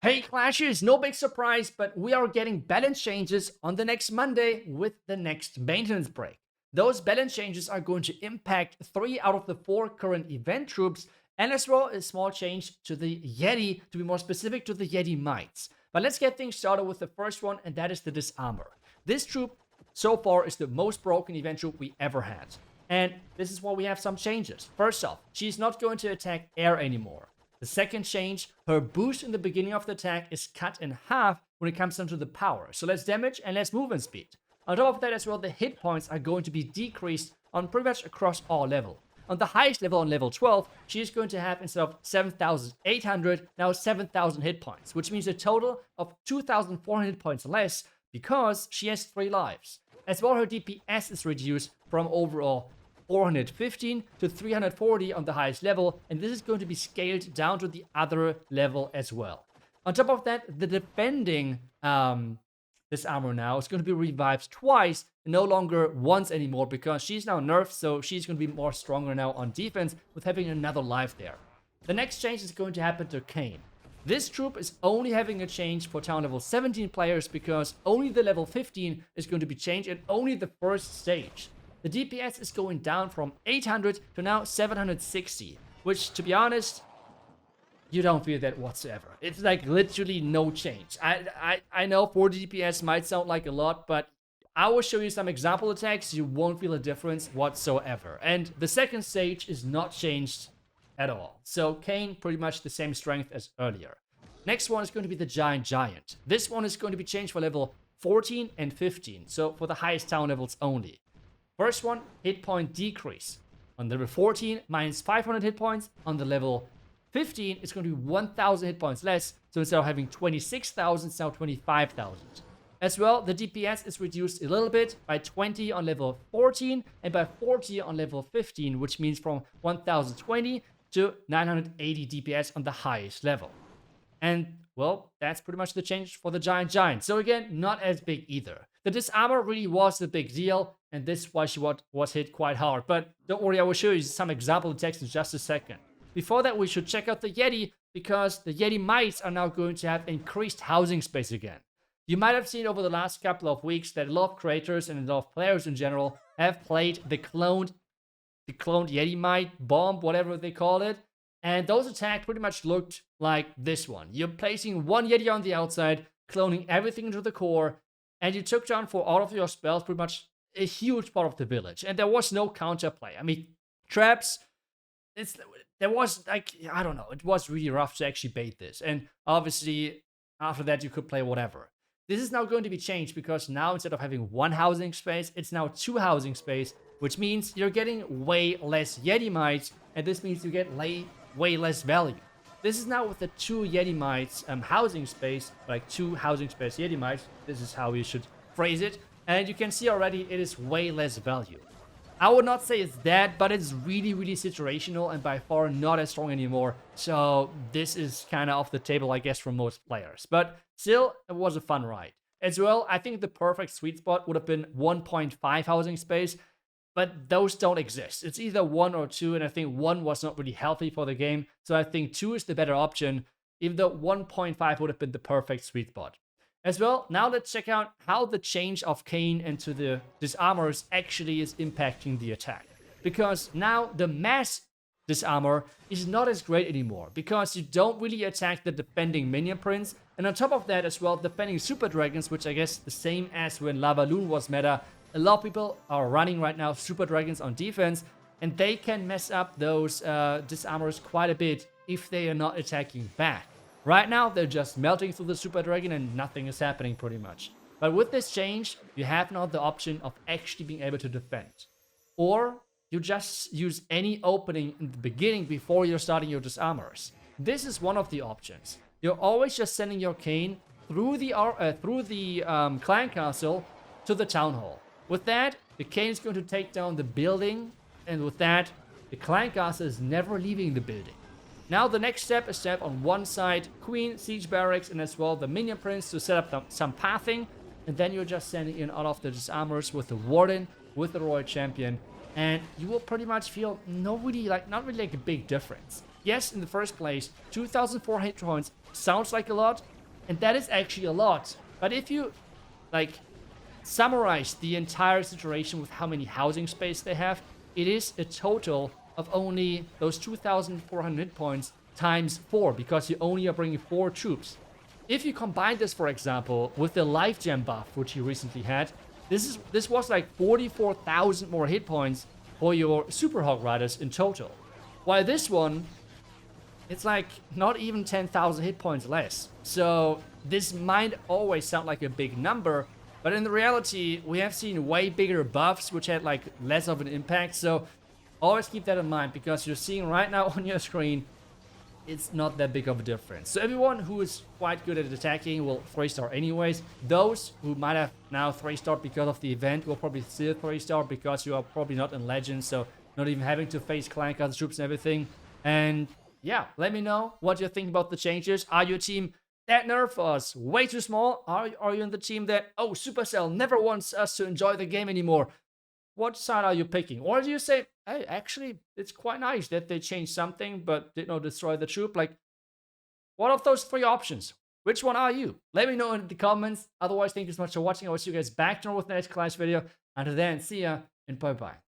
Hey Clashers, no big surprise, but we are getting balance changes on the next Monday with the next maintenance break. Those balance changes are going to impact 3 out of the 4 current event troops, and as well a small change to the Yeti, to be more specific to the Yeti mites. But let's get things started with the first one, and that is the Disarmer. This troop so far is the most broken event troop we ever had. And this is why we have some changes. First off, she's not going to attack air anymore. The second change, her boost in the beginning of the attack is cut in half when it comes down to the power. So less damage and less movement speed. On top of that as well, the hit points are going to be decreased on pretty much across all level. On the highest level, on level 12, she is going to have, instead of 7,800, now 7,000 hit points, which means a total of 2,400 hit points less because she has 3 lives. As well, her DPS is reduced from overall 415 to 340 on the highest level, and this is going to be scaled down to the other level as well. On top of that, the defending Disarmer now is going to be revived twice, and no longer once anymore, because she's now nerfed, so she's going to be more stronger now on defense with having another life there. The next change is going to happen to Kane. This troop is only having a change for town level 17 players because only the level 15 is going to be changed and only the first stage. The DPS is going down from 800 to now 760, which, to be honest, you don't feel that whatsoever. It's like literally no change. I know 40 DPS might sound like a lot, but I will show you some example attacks. You won't feel a difference whatsoever. And the second stage is not changed at all. So Kane, pretty much the same strength as earlier. Next one is going to be the Giant. This one is going to be changed for level 14 and 15, so for the highest town levels only. First one, hit point decrease. On level 14, minus 500 hit points. On the level 15, it's going to be 1,000 hit points less. So instead of having 26,000, it's now 25,000. As well, the DPS is reduced a little bit by 20 on level 14 and by 40 on level 15, which means from 1,020 to 980 DPS on the highest level. And, well, that's pretty much the change for the Giant. So again, not as big either. The Disarmer really was the big deal, and this is why she was hit quite hard. But don't worry, I will show you some example text in just a second. Before that, we should check out the Yeti, because the Yeti mites are now going to have increased housing space again. You might have seen over the last couple of weeks that a lot of creators and a lot of players in general have played the cloned Yeti mite, bomb, whatever they call it. And those attacks pretty much looked like this one. You're placing one Yeti on the outside, cloning everything into the core, and you took down for all of your spells pretty much a huge part of the village. And there was no counterplay. I mean, traps, there was, like, I don't know, it was really rough to actually bait this. And obviously, after that, you could play whatever. This is now going to be changed because now instead of having 1 housing space, it's now 2 housing space, which means you're getting way less Yeti mites, and this means you get way less value. This is now with the 2 Yeti mites housing space, like 2 housing space Yeti mites. This is how you should phrase it. And you can see already it is way less value. I would not say it's that, but it's really, really situational and by far not as strong anymore. So this is kind of off the table, I guess, for most players. But still, it was a fun ride. As well, I think the perfect sweet spot would have been 1.5 housing space, but those don't exist. It's either 1 or 2, and I think 1 was not really healthy for the game. So I think 2 is the better option, even though 1.5 would have been the perfect sweet spot. As well, now let's check out how the change of Kane into the Disarmers actually is impacting the attack. Because now the mass Disarmer is not as great anymore, because you don't really attack the defending minion prince, and on top of that as well, defending super dragons, which I guess the same as when Lava Loon was meta. A lot of people are running right now super dragons on defense, and they can mess up those Disarmers quite a bit if they are not attacking back. Right now, they're just melting through the super dragon and nothing is happening pretty much. But with this change, you have now the option of actually being able to defend. Or you just use any opening in the beginning before you're starting your Disarmers. This is one of the options. You're always just sending your Kane through the clan castle to the town hall. With that, the Kane is going to take down the building, and with that, the clan castle is never leaving the building. Now the next step is to have on one side Queen, Siege Barracks, and as well the Minion Prince to set up some pathing, and then you're just sending in all of the Disarmers with the Warden, with the Royal Champion, and you will pretty much feel not really like a big difference. yes, in the first place, 2,400 hit points sounds like a lot, and that is actually a lot. But if you, like, summarize the entire situation with how many housing space they have, it is a total of only those 2,400 hit points times 4, because you only are bringing 4 troops. If you combine this, for example, with the life gem buff, which you recently had, this was like 44,000 more hit points for your Super Hog Riders in total. While this one, it's like not even 10,000 hit points less. So this might always sound like a big number, but in the reality, we have seen way bigger buffs, which had like less of an impact. So always keep that in mind, because you're seeing right now on your screen, it's not that big of a difference. So everyone who is quite good at attacking will 3-star anyways. Those who might have now 3-starred because of the event will probably still 3-star, because you are probably not in Legends, so not even having to face clank other troops and everything. And yeah, let me know what you think about the changes. Are you a team that nerf us way too small? Are you in the team that, oh, Supercell never wants us to enjoy the game anymore? What side are you picking? Or do you say, hey, actually, it's quite nice that they changed something but did not destroy the troop? Like, what of those 3 options? Which one are you? Let me know in the comments. Otherwise, thank you so much for watching. I will see you guys back tomorrow with the next class video. Until then, see ya and bye-bye.